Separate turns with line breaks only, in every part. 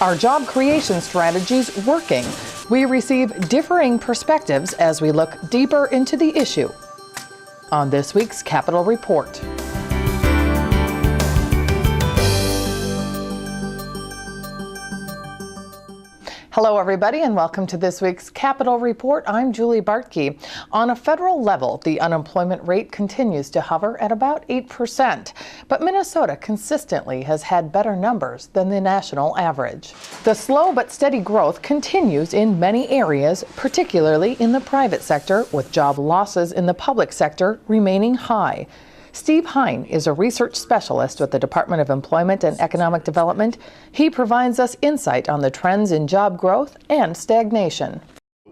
Are job creation strategies working? We receive differing perspectives as we look deeper into the issue on this week's Capitol Report. Hello, everybody, and welcome to this week's Capitol Report. I'm Julie Bartke. On a federal level, the unemployment rate continues to hover at about 8%, but Minnesota consistently has had better numbers than the national average. The slow but steady growth continues in many areas, particularly in the private sector, with job losses in the public sector remaining high. Steve Hine is a research specialist with the Department of Employment and Economic Development. He provides us insight on the trends in job growth and stagnation.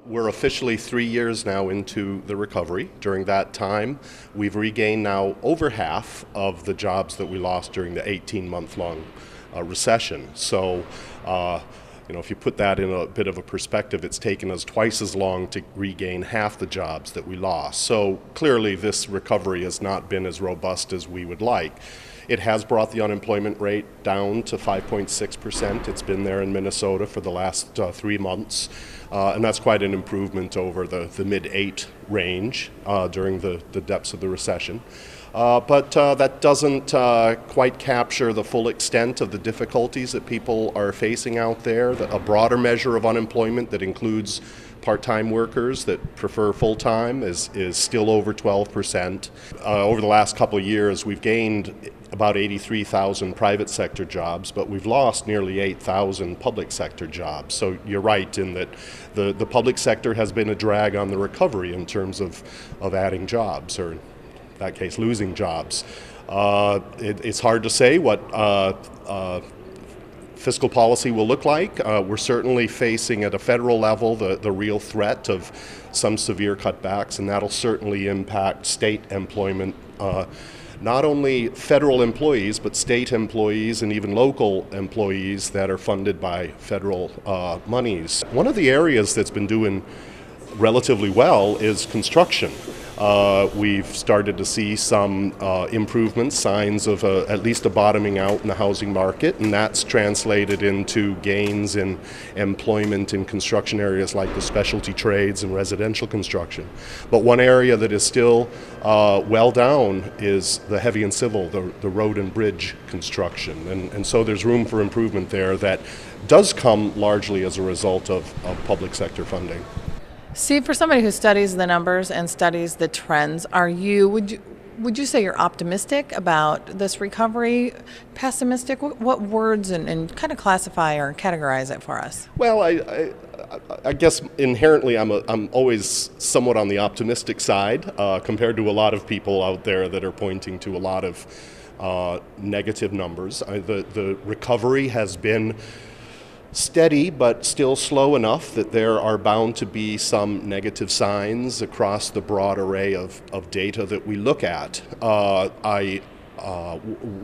We're officially 3 years now into the recovery. During that time, we've regained now over half of the jobs that we lost during the 18-month-long recession. So, if you put that in a bit of a perspective, it's taken us twice as long to regain half the jobs that we lost. So clearly this recovery has not been as robust as we would like. It has brought the unemployment rate down to 5.6%. It's been there in Minnesota for the last 3 months. And that's quite an improvement over the mid-8 range during the depths of the recession. But that doesn't quite capture the full extent of the difficulties that people are facing out there. A broader measure of unemployment that includes part-time workers that prefer full-time is still over 12%. Over the last couple of years, we've gained about 83,000 private sector jobs, but we've lost nearly 8,000 public sector jobs. So you're right in that the public sector has been a drag on the recovery in terms of adding jobs, or in that case, losing jobs. It's hard to say what fiscal policy will look like. We're certainly facing at a federal level the real threat of some severe cutbacks, and that'll certainly impact state employment. Not only federal employees, but state employees and even local employees that are funded by federal monies. One of the areas that's been doing relatively well is construction. We've started to see some improvements, signs of at least a bottoming out in the housing market, and that's translated into gains in employment in construction areas like the specialty trades and residential construction. But one area that is still well down is the heavy and civil, the road and bridge construction. And so there's room for improvement there that does come largely as a result of public sector funding.
Steve, for somebody who studies the numbers and studies the trends, would you say you're optimistic about this recovery, pessimistic? What words and kind of classify or categorize it for us?
Well, I guess inherently I'm always somewhat on the optimistic side compared to a lot of people out there that are pointing to a lot of negative numbers. The recovery has been steady, but still slow enough that there are bound to be some negative signs across the broad array of data that we look at. I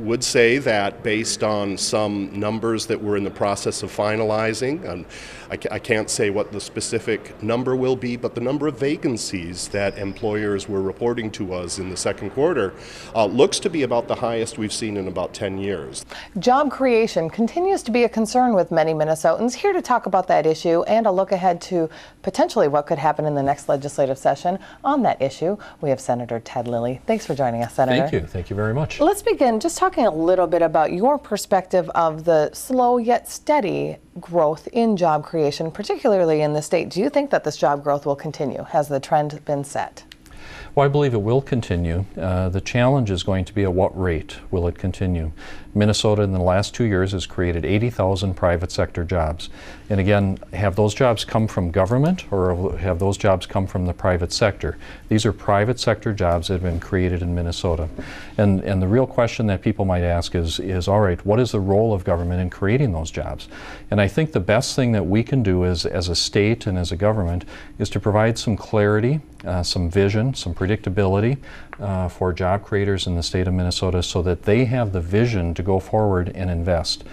would say that based on some numbers that we're in the process of finalizing, and I can't say what the specific number will be, but the number of vacancies that employers were reporting to us in the second quarter looks to be about the highest we've seen in about 10 years.
Job creation continues to be a concern with many Minnesotans. Here to talk about that issue and a look ahead to potentially what could happen in the next legislative session on that issue, we have Senator Ted Lillie. Thanks for joining us, Senator.
Thank you. Thank you very much.
Let's begin just talking a little bit about your perspective of the slow yet steady growth in job creation, particularly in the state. Do you think that this job growth will continue? Has the trend been set?
Well, I believe it will continue. The challenge is going to be at what rate will it continue. Minnesota in the last 2 years has created 80,000 private sector jobs. And again, have those jobs come from government or have those jobs come from the private sector? These are private sector jobs that have been created in Minnesota. And the real question that people might ask is, all right, what is the role of government in creating those jobs? And I think the best thing that we can do as a state and as a government is to provide some clarity, some vision, some predictability for job creators in the state of Minnesota so that they have the vision to go forward and invest.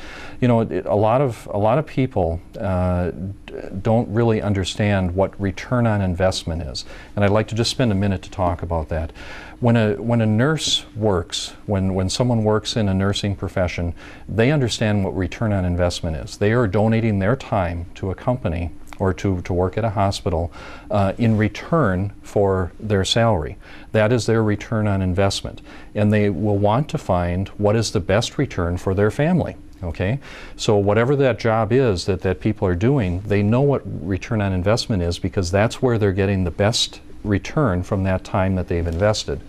You know, a lot of people don't really understand what return on investment is. And I'd like to just spend a minute to talk about that. When a nurse works, when someone works in a nursing profession, they understand what return on investment is. They are donating their time to a company or to work at a hospital in return for their salary. That is their return on investment. And they will want to find what is the best return for their family. Okay, so whatever that job is that people are doing, they know what return on investment is because that's where they're getting the best return from that time that they've invested.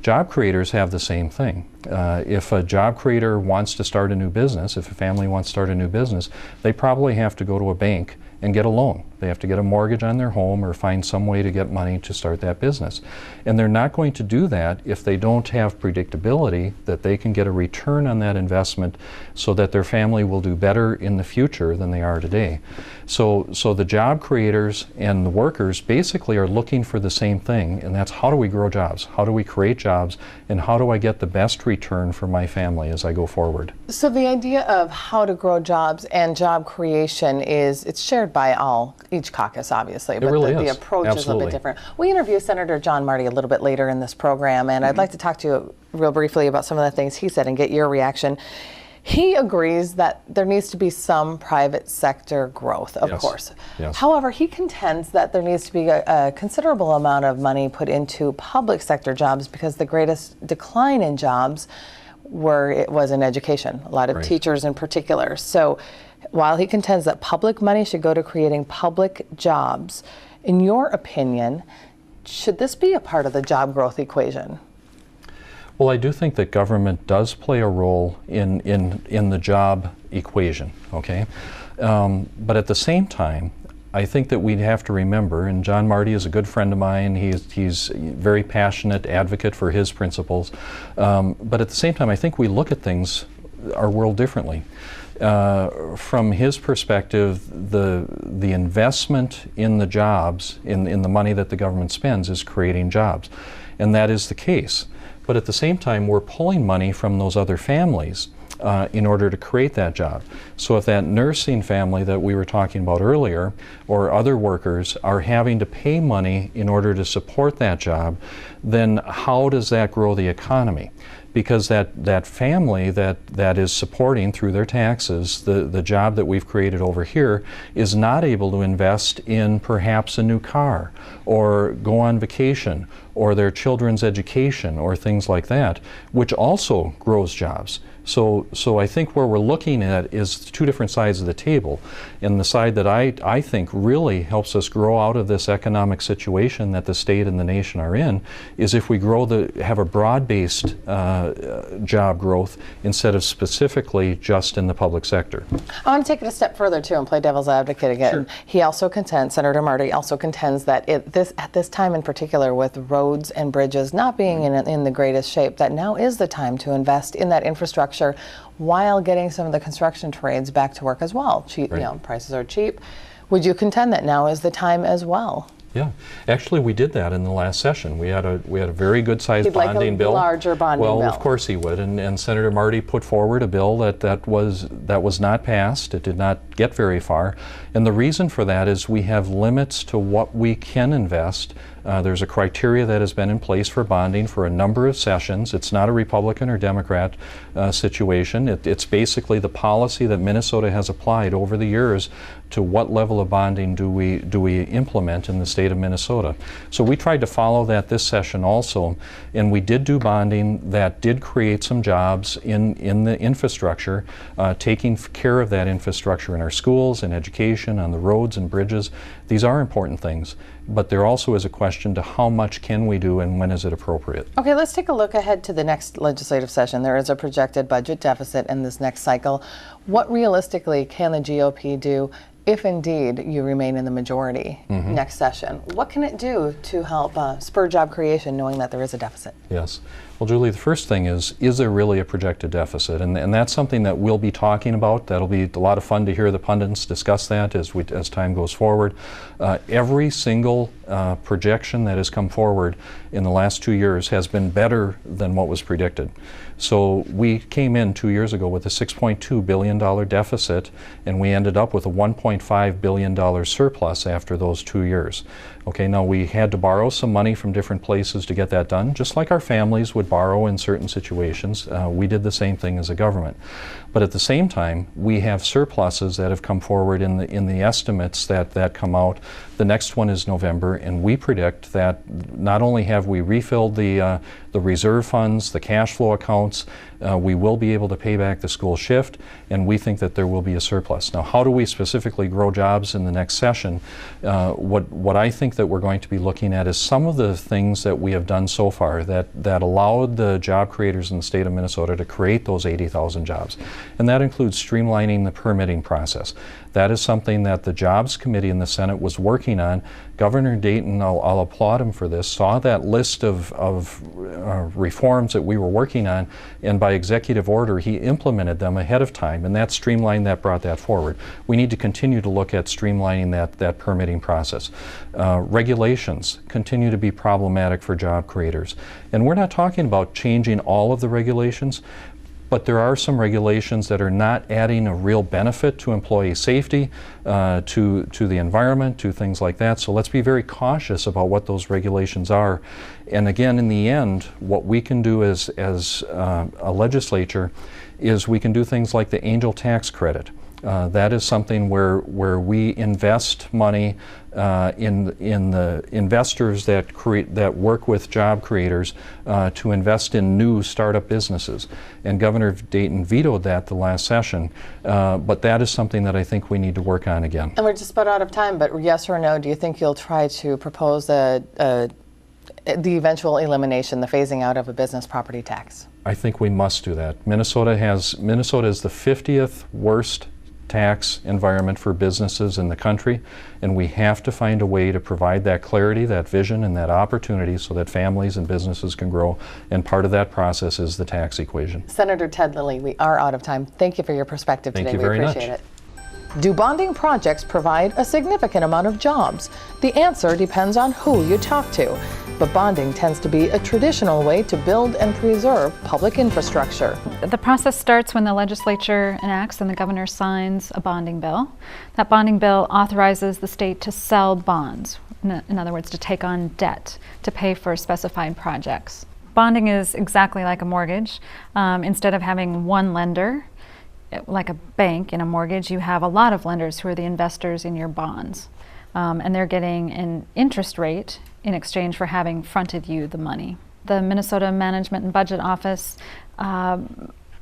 Job creators have the same thing. If a job creator wants to start a new business, if a family wants to start a new business, they probably have to go to a bank and get a loan. They have to get a mortgage on their home or find some way to get money to start that business. And they're not going to do that if they don't have predictability that they can get a return on that investment so that their family will do better in the future than they are today. So the job creators and the workers basically are looking for the same thing, and that's how do we grow jobs? How do we create jobs? And how do I get the best return for my family as I go forward?
So the idea of how to grow jobs and job creation it's shared by each caucus, obviously, but
really
the
is.
approach is a little
Absolutely.
bit different. We interview Senator John Marty a little bit later in this program, and I'd like to talk to you real briefly about some of the things he said and get your reaction. He agrees that there needs to be some private sector growth, of course.
Yes.
However, he contends that there needs to be a considerable amount of money put into public sector jobs because the greatest decline in jobs was in education, a lot of teachers in particular. So while he contends that public money should go to creating public jobs, in your opinion, should this be a part of the job growth equation?
Well, I do think that government does play a role in the job equation, okay? But at the same time, I think that we'd have to remember, and John Marty is a good friend of mine, he's a very passionate advocate for his principles, but at the same time I think we look at our world differently. From his perspective, the investment in the jobs, in the money that the government spends, is creating jobs. And that is the case. But at the same time, we're pulling money from those other families in order to create that job. So if that nursing family that we were talking about earlier, or other workers, are having to pay money in order to support that job, then how does that grow the economy? Because that family that is supporting through their taxes the job that we've created over here is not able to invest in perhaps a new car or go on vacation or their children's education or things like that, which also grows jobs. So I think where we're looking at is two different sides of the table. And the side that I think really helps us grow out of this economic situation that the state and the nation are in is if we have a broad-based job growth instead of specifically just in the public sector.
I want to take it a step further too and play devil's advocate again. Sure. He also contends, Senator Marty also contends that at this time in particular, with roads and bridges not being in the greatest shape, that now is the time to invest in that infrastructure while getting some of the construction trades back to work as well. Cheap, prices are cheap. Would you contend that now is the time as well?
Yeah, actually we did that in the last session. We had a very good sized bonding bill.
Larger bonding bill.
Well, of course he would, and Senator Marty put forward a bill that was not passed. It did not get very far, and the reason for that is we have limits to what we can invest. There's a criteria that has been in place for bonding for a number of sessions. It's not a Republican or Democrat situation. It's basically the policy that Minnesota has applied over the years to what level of bonding do we implement in the state of Minnesota. So we tried to follow that this session also, and we did do bonding that did create some jobs in the infrastructure, taking care of that infrastructure in our schools and education, on the roads and bridges. These are important things, but there also is a question to how much can we do and when is it appropriate.
Okay, let's take a look ahead to the next legislative session. There is a projected budget deficit in this next cycle. What realistically can the GOP do if indeed you remain in the majority next session? What can it do to help spur job creation knowing that there is a deficit?
Yes. Well, Julie, the first thing is there really a projected deficit? And that's something that we'll be talking about. That'll be a lot of fun to hear the pundits discuss that as time goes forward. Every single projection that has come forward in the last 2 years has been better than what was predicted. So we came in 2 years ago with a $6.2 billion deficit, and we ended up with a $1.5 billion surplus after those 2 years. Okay, now we had to borrow some money from different places to get that done, just like our families would borrow in certain situations. We did the same thing as a government. But at the same time, we have surpluses that have come forward in the estimates that come out. The next one is November, and we predict that not only have we refilled the reserve funds, the cash flow accounts, we will be able to pay back the school shift, and we think that there will be a surplus. Now, how do we specifically grow jobs in the next session? What I think that we're going to be looking at is some of the things that we have done so far that allowed the job creators in the state of Minnesota to create those 80,000 jobs. And that includes streamlining the permitting process. That is something that the Jobs Committee in the Senate was working on. Governor Dayton, I'll applaud him for this, saw that list of reforms that we were working on, and by executive order he implemented them ahead of time, and that streamlined that, brought that forward. We need to continue to look at streamlining that permitting process. Regulations continue to be problematic for job creators, and we're not talking about changing all of the regulations, but there are some regulations that are not adding a real benefit to employee safety, to the environment, to things like that. So let's be very cautious about what those regulations are. And again, in the end, what we can do as a legislature is we can do things like the angel tax credit. That is something where we invest money in the investors that work with job creators to invest in new startup businesses. And Governor Dayton vetoed that the last session, but that is something that I think we need to work on again.
And we're just about out of time, but yes or no, do you think you'll try to propose the eventual elimination, the phasing out of a business property tax?
I think we must do that. Minnesota is the 50th worst tax environment for businesses in the country, and we have to find a way to provide that clarity, that vision, and that opportunity so that families and businesses can grow, and part of that process is the tax equation.
Senator Ted Lillie, we are out of time. Thank you for your perspective today.
Thank you very much.
We appreciate it. Do bonding projects provide a significant amount of jobs? The answer depends on who you talk to. But bonding tends to be a traditional way to build and preserve public infrastructure.
The process starts when the legislature enacts and the governor signs a bonding bill. That bonding bill authorizes the state to sell bonds, in other words, to take on debt to pay for specified projects. Bonding is exactly like a mortgage. Instead of having one lender, like a bank in a mortgage, you have a lot of lenders who are the investors in your bonds. And they're getting an interest rate in exchange for having fronted you the money. The Minnesota Management and Budget Office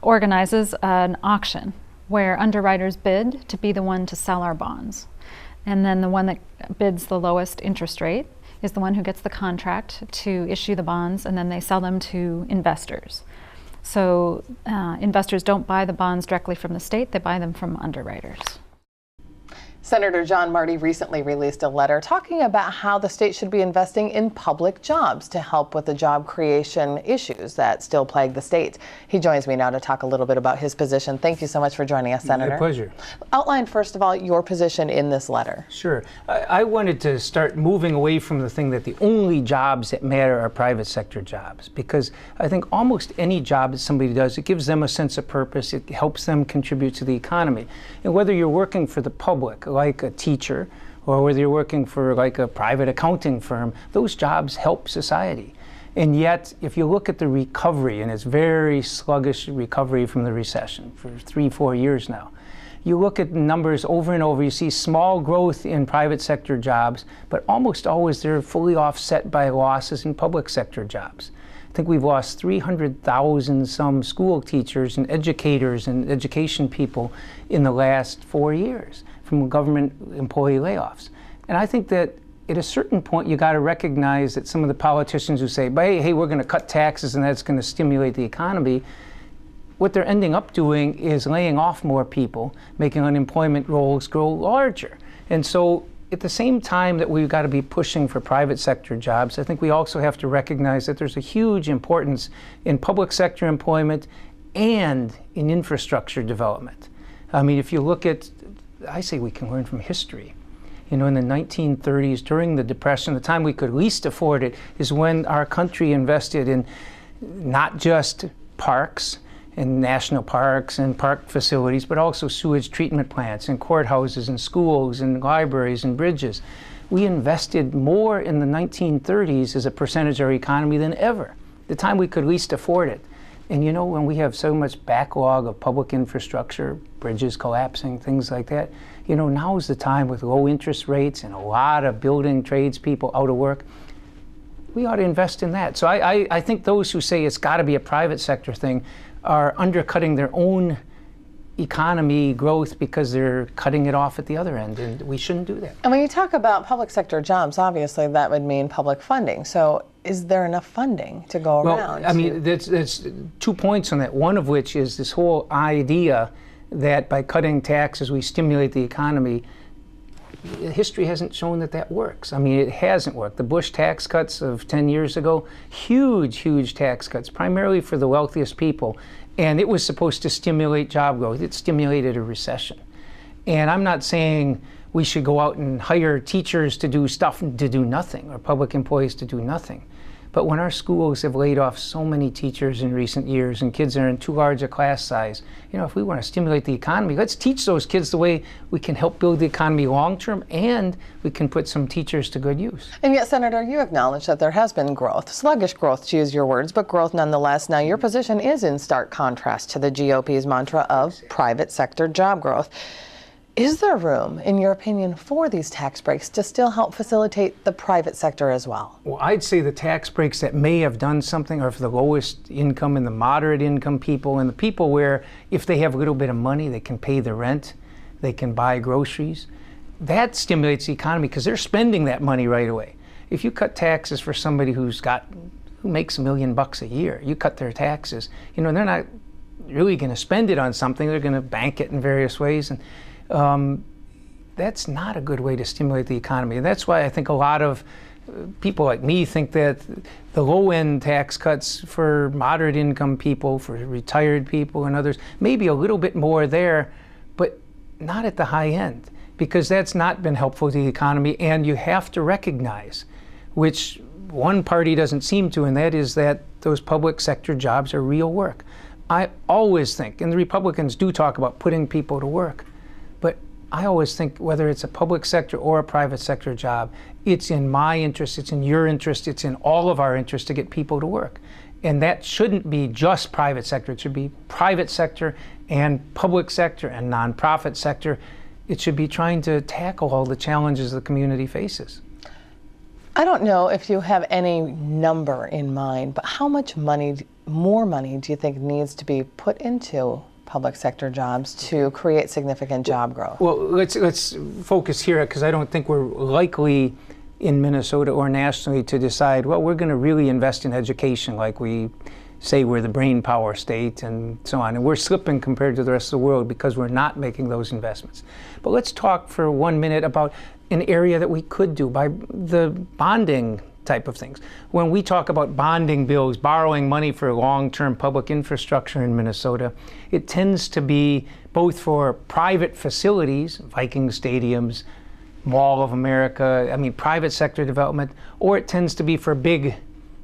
organizes an auction where underwriters bid to be the one to sell our bonds. And then the one that bids the lowest interest rate is the one who gets the contract to issue the bonds, and then they sell them to investors. So investors don't buy the bonds directly from the state, they buy them from underwriters.
Senator John Marty recently released a letter talking about how the state should be investing in public jobs to help with the job creation issues that still plague the state. He joins me now to talk a little bit about his position. Thank you so much for joining us, Senator.
My pleasure.
Outline, first of all, your position in this letter.
Sure. I wanted to start moving away from the thing that the only jobs that matter are private sector jobs, because I think almost any job that somebody does, it gives them a sense of purpose, it helps them contribute to the economy. And whether you're working for the public, like a teacher, or whether you're working for like a private accounting firm, those jobs help society. And yet, if you look at the recovery, and it's very sluggish recovery from the recession for 3-4 years now, you look at numbers over and over, you see small growth in private sector jobs, but almost always they're fully offset by losses in public sector jobs. I think we've lost 300,000 some school teachers and educators and education people in the last 4 years from government employee layoffs. And I think that at a certain point you got to recognize that some of the politicians who say, hey, we're going to cut taxes and that's going to stimulate the economy, what they're ending up doing is laying off more people, making unemployment rolls grow larger. And so at the same time that we've got to be pushing for private sector jobs, I think we also have to recognize that there's a huge importance in public sector employment and in infrastructure development. I mean, if you look at, I say we can learn from history. You know, in the 1930s, during the Depression, the time we could least afford it is when our country invested in not just parks and national parks and park facilities, but also sewage treatment plants and courthouses and schools and libraries and bridges. We invested more in the 1930s as a percentage of our economy than ever, the time we could least afford it. And you know, when we have so much backlog of public infrastructure, bridges collapsing, things like that, you know, now is the time with low interest rates and a lot of building tradespeople out of work. We ought to invest in that. So I think those who say it's got to be a private sector thing are undercutting their own economy growth because they're cutting it off at the other end, and we shouldn't do that.
And when you talk about public sector jobs, obviously that would mean public funding. So is there enough funding to go around?
Well, I mean, there's 2 points on that. One of which is this whole idea that by cutting taxes we stimulate the economy. History hasn't shown that that works. I mean, it hasn't worked. The Bush tax cuts of 10 years ago, huge tax cuts, primarily for the wealthiest people. And it was supposed to stimulate job growth. It stimulated a recession. And I'm not saying we should go out and hire teachers to do stuff to do nothing, or public employees to do nothing. But when our schools have laid off so many teachers in recent years and kids are in too large a class size, you know, if we want to stimulate the economy, let's teach those kids the way we can help build the economy long term, and we can put some teachers to good use.
And yet, Senator, you acknowledge that there has been growth, sluggish growth to use your words, but growth nonetheless. Now, your position is in stark contrast to the GOP's mantra of private sector job growth. Is there room, in your opinion, for these tax breaks to still help facilitate the private sector as well?
Well, I'd say the tax breaks that may have done something are for the lowest income and the moderate income people, and the people where if they have a little bit of money, they can pay the rent, they can buy groceries. That stimulates the economy because they're spending that money right away. If you cut taxes for somebody who makes $1 million a year, you cut their taxes, you know, they're not really going to spend it on something. They're going to bank it in various ways. And that's not a good way to stimulate the economy. And that's why I think a lot of people like me think that the low-end tax cuts for moderate income people, for retired people and others, maybe a little bit more there, but not at the high end, because that's not been helpful to the economy. And you have to recognize, which one party doesn't seem to, and that is that those public sector jobs are real work. I always think, and the Republicans do talk about putting people to work, but I always think whether it's a public sector or a private sector job, it's in my interest, it's in your interest, it's in all of our interest to get people to work. And that shouldn't be just private sector. It should be private sector and public sector and nonprofit sector. It should be trying to tackle all the challenges the community faces.
I don't know if you have any number in mind, but how much money, more money, do you think needs to be put into public sector jobs to create significant job growth?
Well, let's focus here, because I don't think we're likely in Minnesota or nationally to decide, well, we're going to really invest in education like we say we're the brain power state and so on. And we're slipping compared to the rest of the world because we're not making those investments. But let's talk for 1 minute about an area that we could do by the bonding type of things. When we talk about bonding bills, borrowing money for long-term public infrastructure in Minnesota, it tends to be both for private facilities, Viking stadiums, Mall of America, I mean private sector development, or it tends to be for big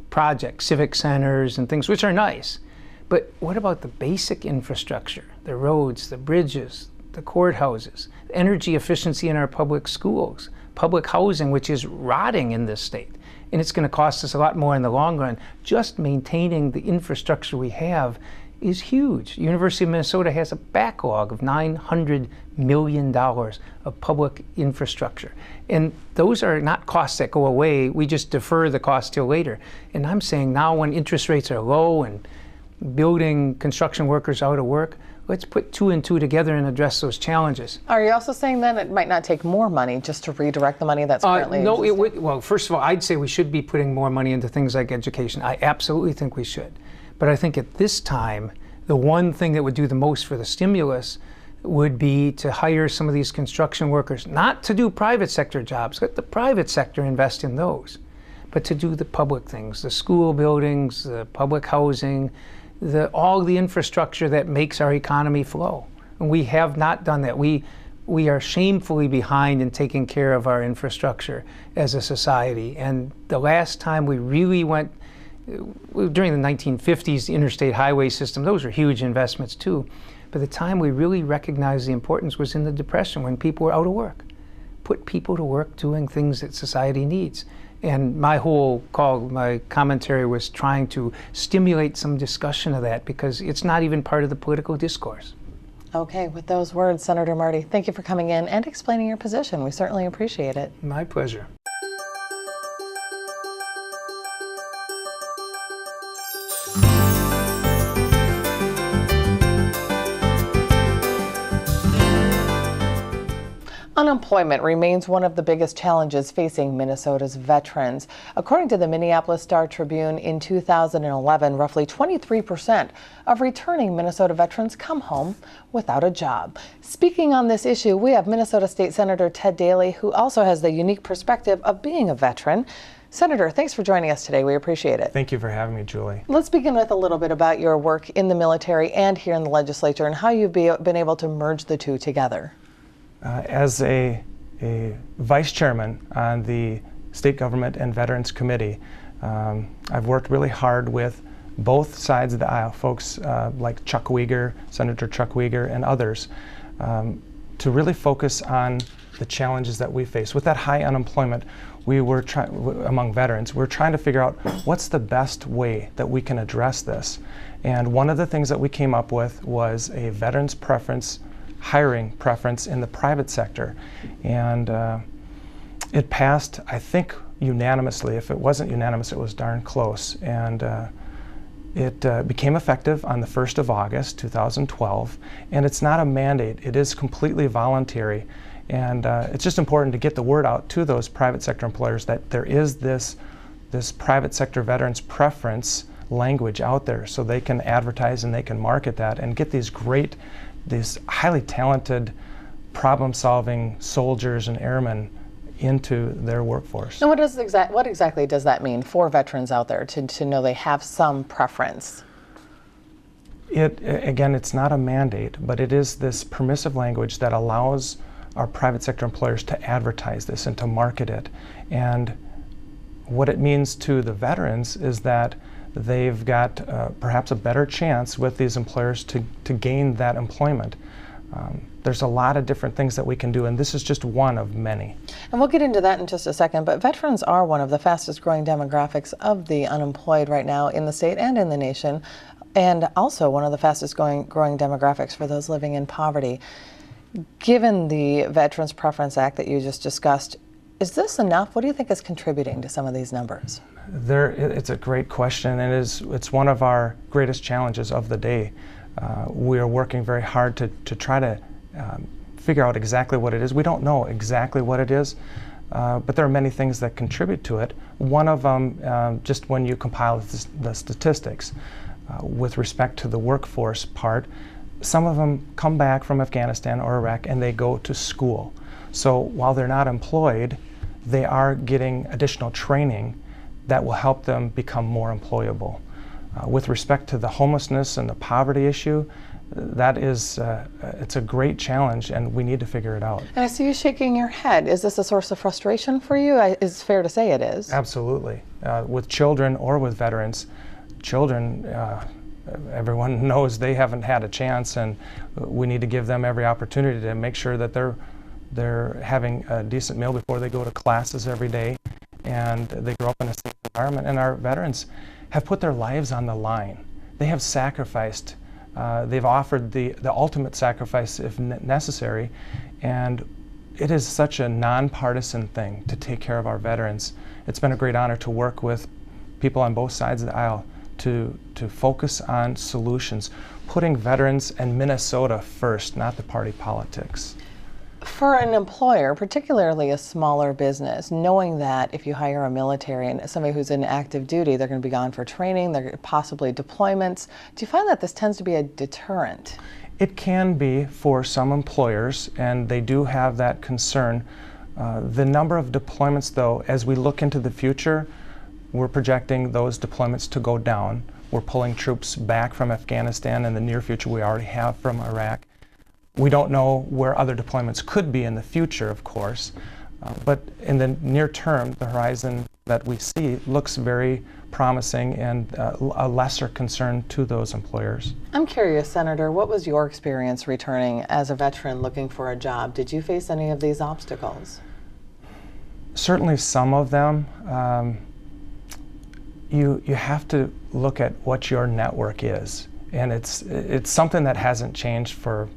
projects, civic centers and things, which are nice. But what about the basic infrastructure, the roads, the bridges, the courthouses, energy efficiency in our public schools, public housing, which is rotting in this state? And it's going to cost us a lot more in the long run. Just maintaining the infrastructure we have is huge. University of Minnesota has a backlog of $900 million of public infrastructure. And those are not costs that go away. We just defer the cost till later. And I'm saying now when interest rates are low and building construction workers out of work, let's put 2 and 2 together and address those challenges.
Are you also saying then it might not take more money just to redirect the money that's currently
No,
existing?
it would. Well, first of all, I'd say we should be putting more money into things like education. I absolutely think we should. But I think at this time, the one thing that would do the most for the stimulus would be to hire some of these construction workers, not to do private sector jobs, let the private sector invest in those, but to do the public things, the school buildings, the public housing, all the infrastructure that makes our economy flow. And we have not done that. We are shamefully behind in taking care of our infrastructure as a society. And the last time we really went, during the 1950s, the interstate highway system, those were huge investments too. But the time we really recognized the importance was in the Depression, when people were out of work. Put people to work doing things that society needs. And my commentary was trying to stimulate some discussion of that, because it's not even part of the political discourse.
Okay, with those words, Senator Marty, thank you for coming in and explaining your position. We certainly appreciate it.
My pleasure.
Unemployment remains one of the biggest challenges facing Minnesota's veterans. According to the Minneapolis Star-Tribune, in 2011, roughly 23% of returning Minnesota veterans come home without a job. Speaking on this issue, we have Minnesota State Senator Ted Daley, who also has the unique perspective of being a veteran. Senator, thanks for joining us today. We appreciate it.
Thank you for having me, Julie.
Let's begin with a little bit about your work in the military and here in the legislature, and how you've been able to merge the two together.
As a vice chairman on the State Government and Veterans Committee, I've worked really hard with both sides of the aisle, folks like Senator Chuck Uyghur and others, to really focus on the challenges that we face. With that high unemployment among veterans, we're trying to figure out what's the best way that we can address this. And one of the things that we came up with was a veterans hiring preference in the private sector. And it passed, I think, unanimously. If it wasn't unanimous, it was darn close. And it became effective on the 1st of August, 2012. And it's not a mandate. It is completely voluntary. And it's just important to get the word out to those private sector employers that there is this private sector veterans preference language out there, so they can advertise and they can market that and get these highly talented, problem-solving soldiers and airmen into their workforce.
And what exactly does that mean for veterans out there to know they have some preference?
Again, it's not a mandate, but it is this permissive language that allows our private sector employers to advertise this and to market it. And what it means to the veterans is that they've got perhaps a better chance with these employers to gain that employment. There's a lot of different things that we can do, and this is just one of many. And
we'll get into that in just a second, but veterans are one of the fastest growing demographics of the unemployed right now in the state and in the nation, and also one of the fastest growing demographics for those living in poverty. Given the Veterans Preference Act that you just discussed, is this enough? What do you think is contributing to some of these numbers?
It's a great question, and it's one of our greatest challenges of the day. We are working very hard to try to figure out exactly what it is. We don't know exactly what it is, but there are many things that contribute to it. One of them, just when you compile the statistics, with respect to the workforce part, some of them come back from Afghanistan or Iraq and they go to school. So while they're not employed, they are getting additional training that will help them become more employable. With respect to the homelessness and the poverty issue, that is, it's a great challenge, and we need to figure it out.
And I see you shaking your head. Is this a source of frustration for you? It's fair to say it is.
Absolutely. With children or with veterans, children, everyone knows they haven't had a chance, and we need to give them every opportunity to make sure that they're having a decent meal before they go to classes every day, and they grow up in a safe environment. And our veterans have put their lives on the line. They have sacrificed. They've offered the ultimate sacrifice if necessary, and it is such a nonpartisan thing to take care of our veterans. It's been a great honor to work with people on both sides of the aisle to focus on solutions, putting veterans and Minnesota first, not the party politics.
For an employer, particularly a smaller business, knowing that if you hire a military and somebody who's in active duty, they're going to be gone for training, they're possibly deployments, do you find that this tends to be a deterrent?
It can be for some employers, and they do have that concern. The number of deployments, though, as we look into the future, we're projecting those deployments to go down. We're pulling troops back from Afghanistan. In the near future, we already have from Iraq. We don't know where other deployments could be in the future, of course, but in the near term, the horizon that we see looks very promising and a lesser concern to those employers.
I'm curious, Senator, what was your experience returning as a veteran looking for a job? Did you face any of these obstacles?
Certainly some of them. You have to look at what your network is, and it's something that hasn't changed for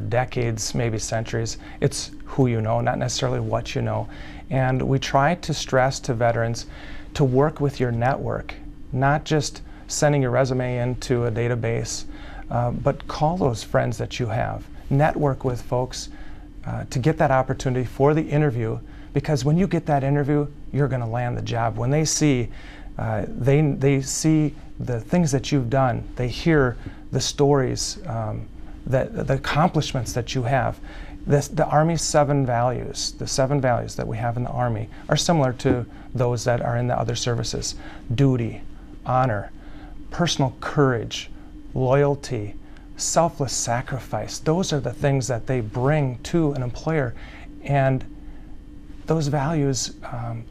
decades, maybe centuries. It's who you know, not necessarily what you know. And we try to stress to veterans to work with your network, not just sending your resume into a database, but call those friends that you have. Network with folks to get that opportunity for the interview, because when you get that interview, you're going to land the job. When they see they see the things that you've done, they hear the stories, the accomplishments that you have. The Army's 7 values, the 7 values that we have in the Army, are similar to those that are in the other services. Duty, honor, personal courage, loyalty, selfless sacrifice. Those are the things that they bring to an employer, and those values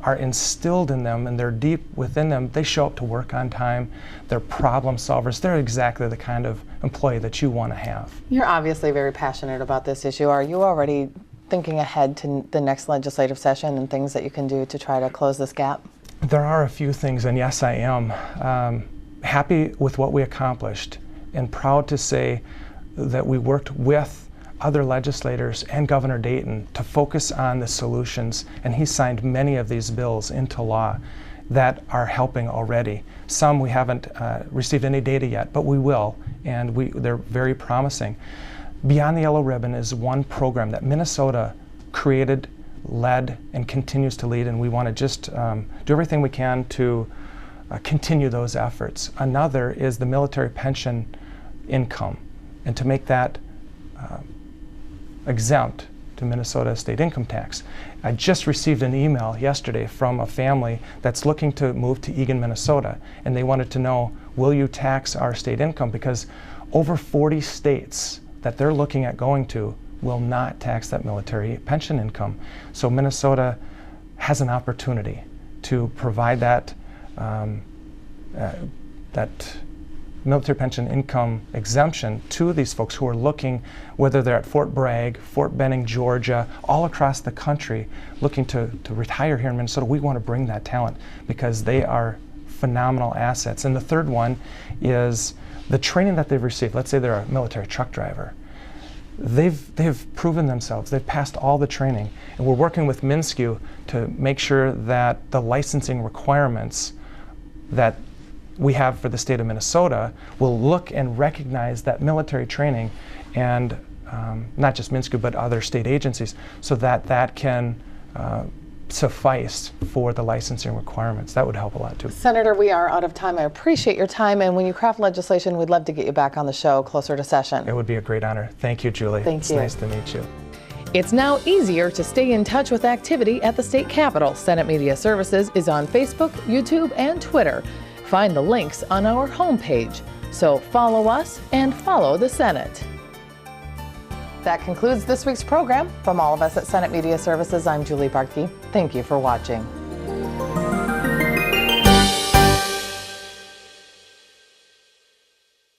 are instilled in them, and they're deep within them. They show up to work on time. They're problem solvers. They're exactly the kind of employee that you want to have.
You're obviously very passionate about this issue. Are you already thinking ahead to the next legislative session and things that you can do to try to close this gap?
There are a few things, and yes, I am happy with what we accomplished and proud to say that we worked with other legislators and Governor Dayton to focus on the solutions, and he signed many of these bills into law that are helping already. Some we haven't received any data yet, but we will, and they're very promising. Beyond the Yellow Ribbon is one program that Minnesota created, led, and continues to lead, and we want to just do everything we can to continue those efforts. Another is the military pension income, and to make that exempt to Minnesota state income tax. I just received an email yesterday from a family that's looking to move to Eagan, Minnesota, and they wanted to know, will you tax our state income? Because over 40 states that they're looking at going to will not tax that military pension income. So Minnesota has an opportunity to provide that military pension income exemption to these folks who are looking, whether they're at Fort Bragg, Fort Benning, Georgia, all across the country, looking to retire here in Minnesota. We want to bring that talent because they are phenomenal assets. And the third one is the training that they've received. Let's say they're a military truck driver. They've proven themselves. They've passed all the training. And we're working with MnSCU to make sure that the licensing requirements that we have for the state of Minnesota will look and recognize that military training, and not just MnSCU but other state agencies, so that that can suffice for the licensing requirements. That would help a lot too.
Senator, we are out of time. I appreciate your time, and when you craft legislation, we'd love to get you back on the show closer to session.
It would be a great honor. Thank you, Julie.
Thank you.
It's nice to meet you.
It's now easier to stay in touch with activity at the state capitol. Senate Media Services is on Facebook, YouTube, and Twitter. Find the links on our homepage. So follow us and follow the Senate. That concludes this week's program. From all of us at Senate Media Services, I'm Julie Bartke. Thank you for watching.